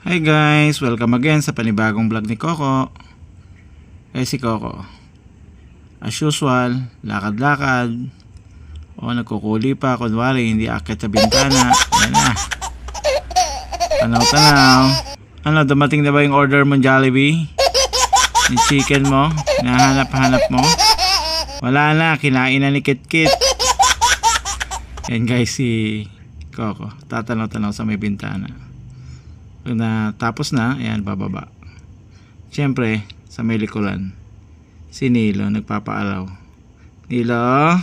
Hi guys! Welcome again sa panibagong vlog ni Coco. Si Coco, as usual, lakad-lakad o nagkukuli pa, kunwari hindi akit sa bintana. Ayan na, tanaw-tanaw. Ano, dumating na ba yung order mo Jollibee? Yung chicken mo? Nahanap-hanap mo? Wala na, kinain na ni Kit-Kit. Yan guys, si Coco tatanaw-tanaw sa may bintana. Pag natapos na, ayan, bababa. Siyempre, sa may likuran, si Nilo nagpapaalaw. Nilo,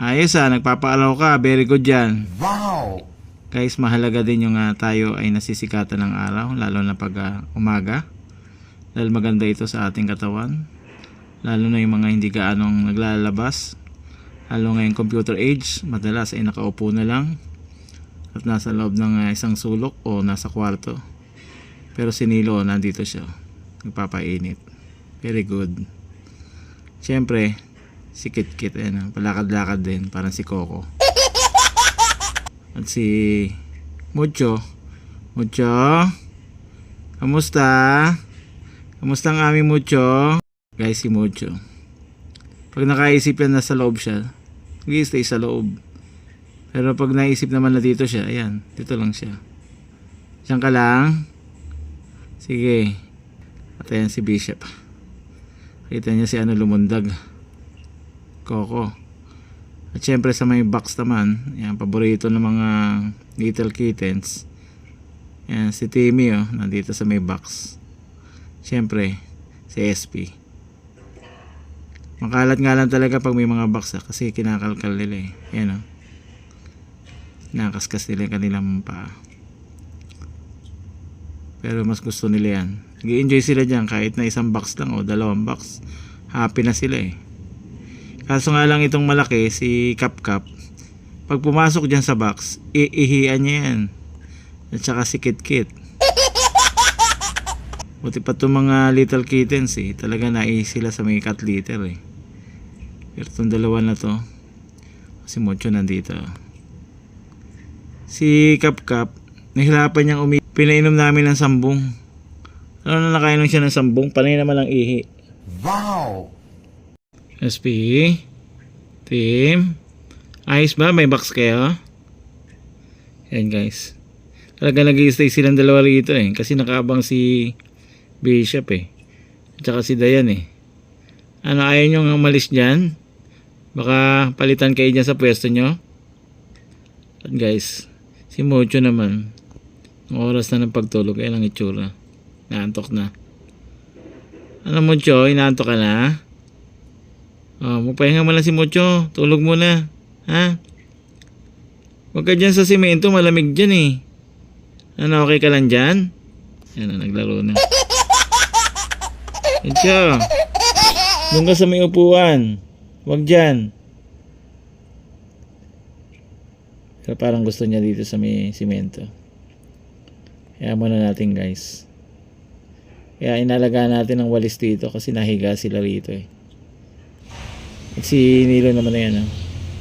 ayos nagpapaalaw ka, very good yan. Wow! Guys, mahalaga din yung tayo ay nasisikatan ng araw, lalo na pag umaga. Dahil maganda ito sa ating katawan, lalo na yung mga hindi gaanong naglalabas. Lalo ngayong computer age, madalas ay nakaupo na lang at nasa loob ng isang sulok o nasa kwarto. Pero si Nilo, nandito siya, nagpapainit. Very good. Siyempre, si Kit-Kit, palakad-lakad din, parang si Coco. At si Mucho. Mucho, kamusta? Kamusta ang aming Mucho? Guys, si Mucho, pag nakaisip yan, nasa loob siya, nag-i-stay sa loob. Pero pag naisip naman na dito siya, ayan, dito lang siya. Diyan ka lang. Sige. At ayan si Bishop. Kita niya si lumundag. Coco. At syempre sa may box naman, ayan, paborito ng mga little kittens. Ayan, si Timmy, nandito sa may box. Syempre, si SP. Makalat nga lang talaga pag may mga box kasi kinakalkal nila Ayan nakaskas nila yung kanilang paa. Pero mas gusto nila yan. Nag-i-enjoy sila dyan kahit na isang box lang o dalawang box. Happy na sila Kaso nga lang itong malaki, si Cap Cap, pag pumasok dyan sa box, iihian niya yan. At saka si Kit-Kit. Buti pa itong mga little kittens talaga naihi sila sa may cat litter Pero itong dalawa na to, si Mocho nandito. Si Cap Cap, nahirapan niyang pinainom namin ng sambong. Ano na nakainom siya ng sambong? Panay naman ang ihi. Wow! SP, Team, ayos ba? May box kayo? Yan guys. Talaga nag-i-stay silang dalawa rito kasi nakaabang si Bishop at saka si Dayan Ano, ayaw nyo umalis dyan? Baka palitan kayo dyan sa pwesto nyo. At guys, si Mocho naman, ang oras na ng pagtulog ay lang itsura. Naantok na. Ano Mocho, inaantok ka na? Magpahinga mo lang si Mocho. Tulog muna. Ha? Huwag ka dyan sa simento, malamig dyan Ano, okay ka lang dyan? Yan na, naglaro na. Mocho, doon ka sa may upuan. Huwag dyan. Pero parang gusto niya dito sa may simento. Kaya muna natin guys. Kaya inalagaan natin ang walis dito kasi nahiga sila rito At si Nilo naman na yan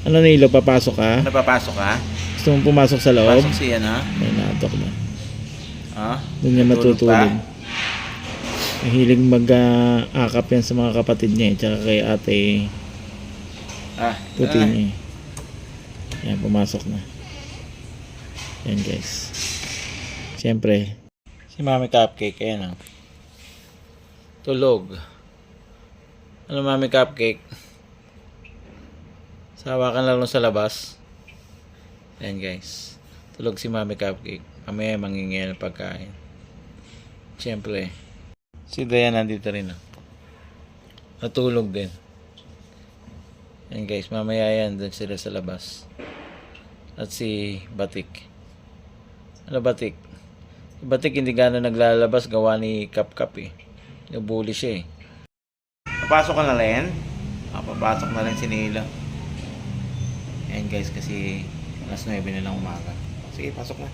Ano Nilo, papasok ka? Napapasok ka? Gusto mong pumasok sa loob? Pasok siya na? Ay, natok na. Ah? Doon niya Natulog matutulog. Mahilig mag-akap yan sa mga kapatid niya tsaka kay ate puti niya Yan, pumasok na. Yan guys. Siyempre, si Mami Cupcake, ayan tulog. Ano Mami Cupcake? Sawa ka lang sa labas. Ayan guys. Tulog si Mami Cupcake. Mamaya mangingi ng pagkain. Siyempre, si Dayan nandito rin natulog din. Ayan guys, mamaya yan dun sila sa labas. At si Batik. Ano Batik? Si Batik hindi gano'n naglalabas, gawa ni Cap Cap Nabuli siya Papasok ka na rin? Papasok na rin si Nilo. Ayan guys, kasi alas 9 na lang umaga. Sige, pasok na.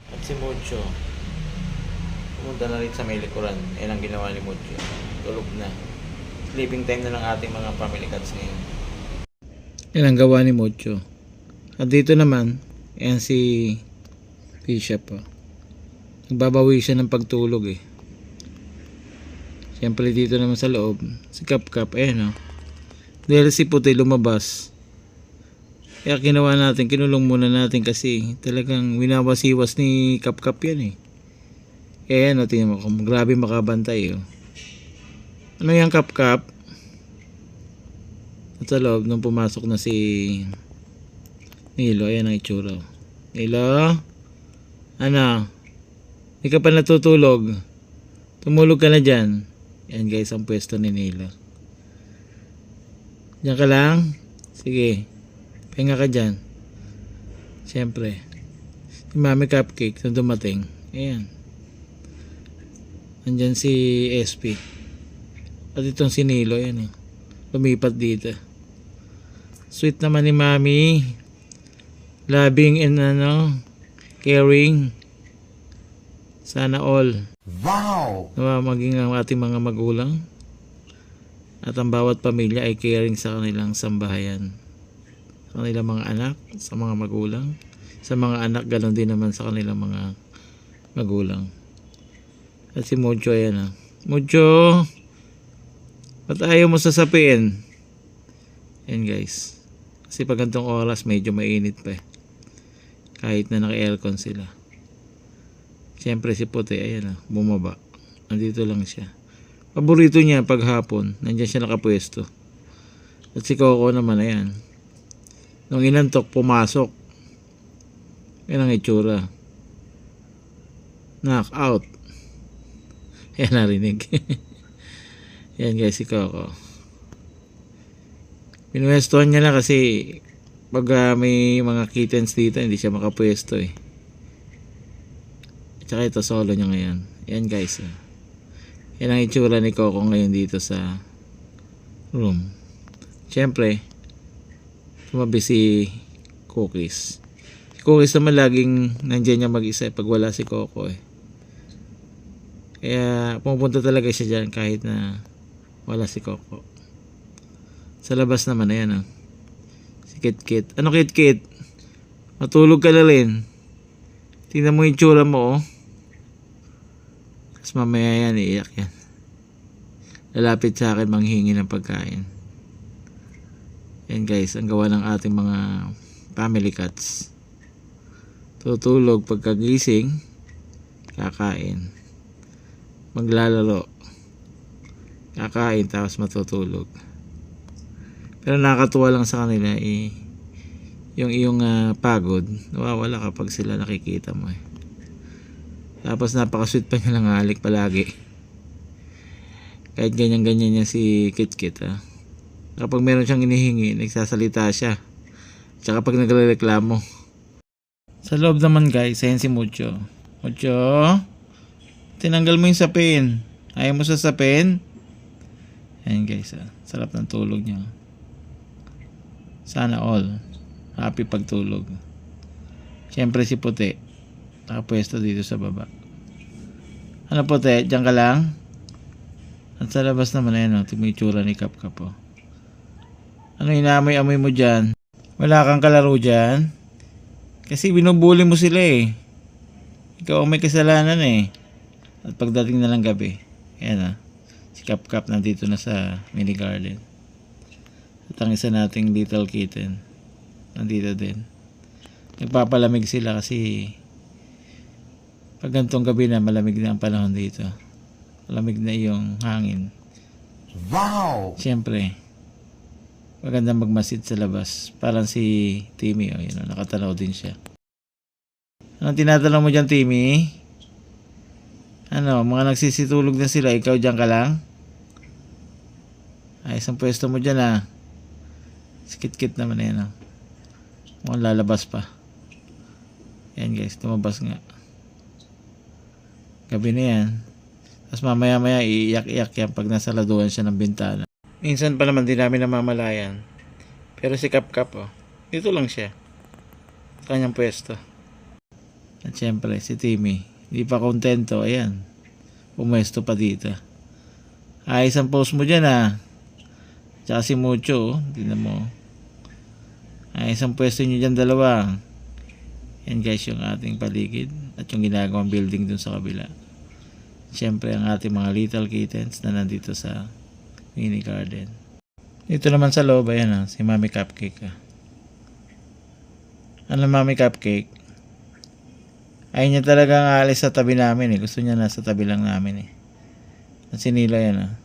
At si Mucho, pumunta na rin sa may likuran. Yan ang ginawa ni Mucho. Tulog na. Sleeping time na ng ating mga family cats ngayon. Yan ang gawa ni Mucho. At dito naman, ayan si Bishop po. Nagbabawi siya ng pagtulog eh. Siyempre dito naman sa loob, si Kap-Kap, ayan o. Dahil si Puti lumabas. Kaya ginawa natin, kinulong muna natin kasi talagang winawasiwas ni Kap-Kap yan eh. Ayan o, tingnan mo, grabe makabantay o. Ano yung Kap-Kap? At sa loob, nung pumasok na si Nilo, ayan ang itsura o. Nilo? Ano? Hindi ka pa natutulog. Tumulog ka na dyan. Yan guys, ang pwesto ni Nilo. Diyan ka lang? Sige. Pahinga ka dyan. Siyempre. Si Mami Cupcake na dumating. Ayan. Nandyan si SP. At itong si Nilo. Ayan. Lumipat dito. Sweet naman ni Mami. Loving and caring. Sana all. Wow! Nawa maging ang ating mga magulang at ang bawat pamilya ay caring sa kanilang sambahayan, sa kanilang mga anak, sa mga magulang, sa mga anak ganoon din naman sa kanilang mga magulang. At si Mojo, ayan Mojo, ba't ayaw mo sasapiin? Ayan guys, kasi pag gantong oras medyo mainit pa eh, kahit na naka-aircon sila. Siyempre si Puti, ayan bumaba. Nandito lang siya. Paborito niya pag hapon, nandiyan siya nakapwesto. At si Coco naman, ayan. Nung inantok, pumasok. Yan ang itsura. Knock out. Ayan, narinig. Yan guys, si Coco. Pinwestuhan niya lang kasi pag may mga kittens dito, hindi siya makapwesto eh. Tsaka ito solo niya ngayon. Yan guys. Yan ang itsura ni Coco ngayon dito sa room. Siyempre, tumabi si Cookies. Si Cookies naman laging nandiyan niya mag-isa pag wala si Coco eh. Kaya pumunta talaga siya dyan kahit na wala si Coco. Sa labas naman, ayan si Kit-Kit. Ano Kit-Kit? Matulog ka na rin. Tingnan mo yung itsura mo oh. Tapos mamaya yan, iiyak yan. Lalapit sa akin manghingi ng pagkain. Yan guys, ang gawa ng ating mga family cats. Tutulog pagkagising, kakain. Maglalaro, kakain, tapos matutulog. Pero nakakatuwa lang sa kanila yung iyong pagod, nawawala kapag sila nakikita mo eh. Tapos napakasweet pa niya lang halik palagi. Kahit ganyan-ganyan niya si Kit-Kit Kapag meron siyang inihingi, nagsasalita siya. Tsaka pag nagrereklamo. Sa loob naman guys, ayan si Mucho. Mucho, tinanggal mo yung sapin. Ayaw mo sa sapin? Ayan guys, sarap ng tulog niya. Sana all happy pagtulog. Siyempre si Puti nakapwesto dito sa baba. Ano Puti? Diyan ka lang? At sa labas naman ayan tingnan mo yung itsura ni Kap-Kap Ano inaamoy-amoy mo dyan? Wala kang kalaro dyan? Kasi binubuli mo sila eh. Ikaw ang may kasalanan eh. At pagdating na lang gabi, ayan si Kap-Kap nandito na sa mini garden. At ang isa nating little kitten nandito din. Nagpapalamig sila kasi pag gantong gabi na malamig na ang panahon dito. Malamig na yung hangin. Wow! Siyempre, maganda magmasid sa labas. Parang si Timmy, nakatanaw din siya. Anong tinatanong mo dyan, Timmy? Ano, mga nagsisitulog na sila, ikaw dyan ka lang? Ay, isang pwesto mo dyan Sikit-kit naman yan mukhang lalabas pa. Yan guys, tumabas nga. Gabi na yan. Tapos mamaya-maya iiyak-iyak yan pag nasa laduan siya ng bintana. Minsan pa naman din namin namamalayan. Pero si Kap-Kap dito lang siya. Sa kanyang pwesto. At syempre si Timmy, hindi pa kontento. Ayan, pumwesto pa dito. Ayos ang post mo dyan Tsaka si Mucho, tingnan mo. Isang pwesto nyo dyan, dalawa. Yan guys yung ating paligid at yung ginagawang building dun sa kabila. Siyempre ang ating mga little kittens na nandito sa mini garden. Dito naman sa loob, ayan si Mami Cupcake. Ano Mami Cupcake? Ayaw niya talagang aalis sa tabi namin Gusto niya nasa tabi lang namin At si Nila yan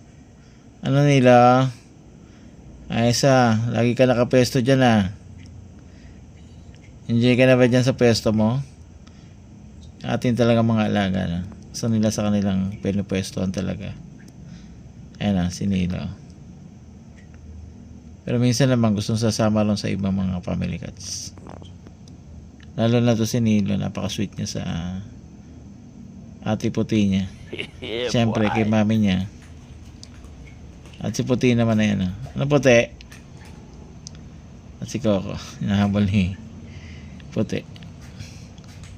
Ano Nila? Ayos lagi ka nakapesto dyan Enjoy ka na ba dyan sa pwesto mo? Atin talaga mga alaga Gusto nila sa kanilang pinupwestohan talaga. Ayan si Nilo. Pero minsan naman gustong sasama lang sa ibang mga family cats. Lalo na to si Nilo, napaka-sweet niya sa ate puti niya. Siyempre kay mami niya. At si puti naman na yan Ano puti? At si Coco, hinahabol ni puti.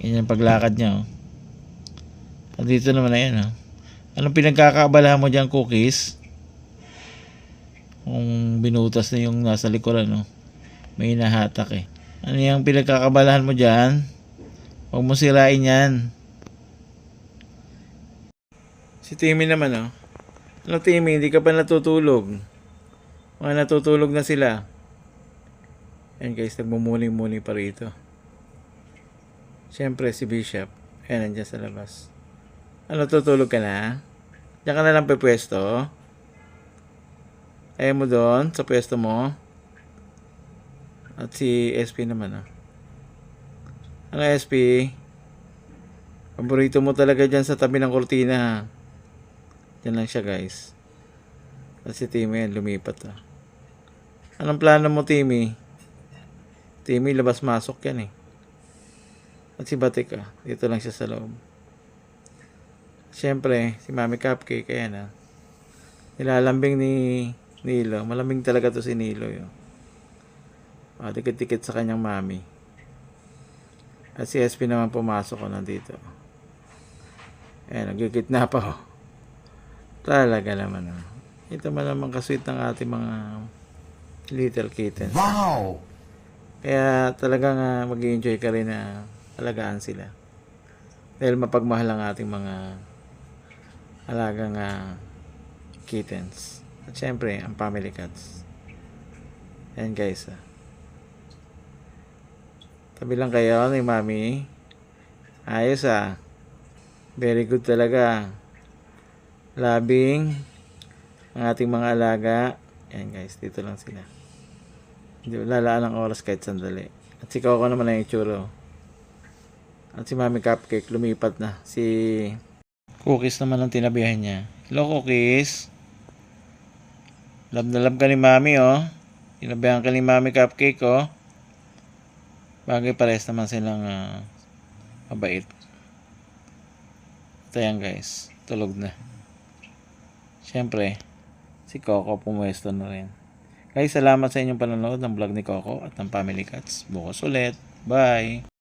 Yan yung paglakad niya At dito naman na yan Anong pinagkakaabalahan mo dyan, Cookies? Kung binutas na yung nasa likuran may hinahatak Ano yung pinagkakabalahan mo dyan? Huwag mo sirain yan. Si Timmy naman Ano Timmy, hindi ka pa natutulog? Mga natutulog na sila. Ayan guys, nagmumuni-muni pa rito. Siyempre si Bishop, ayan nandiyan sa labas. Ano, tutulog ka na? Diyan ka na lang pwesto? Ayaw mo doon sa pwesto mo? At si SP naman Ano SP? Paborito mo talaga dyan sa tabi ng kortina Diyan lang siya guys. At si Timmy lumipat Anong plano mo Timmy? Timmy labas-masok yan At si Batik dito lang siya sa loob. Siyempre si Mami Cupcake ayan nilalambing ni Nilo. Malamig talaga to si Nilo dikit-dikit sa kanyang mami. At si SP naman pumasok nandito. Ayan nagigitna pa Talaga naman Ito man naman kasweet ng ating mga little kittens. Wow! Kaya talagang mag-enjoy ka rin alagaan sila. Dahil mapagmahal ang ating mga alagang kittens. At syempre, ang family cats. Ayan guys. Tabi lang kayo ni Mami. Ayos Very good talaga. Labing ang ating mga alaga. Ayan guys, dito lang sila. Hindi lalaan ng oras kahit sandali. At si Coco naman ang itsuro. At si Mami Cupcake lumipat na. Si Cookies naman ang tinabihan niya. Hello Cookies. Love na love ka ni Mami Tinabihan ka ni Mami Cupcake Bagay pares naman silang mabait. Ito yan guys. Tulog na. Siyempre si Coco pumuesto na rin. Guys, salamat sa inyong panonood ng vlog ni Coco at ng Family Cats. Bukas ulit. Bye!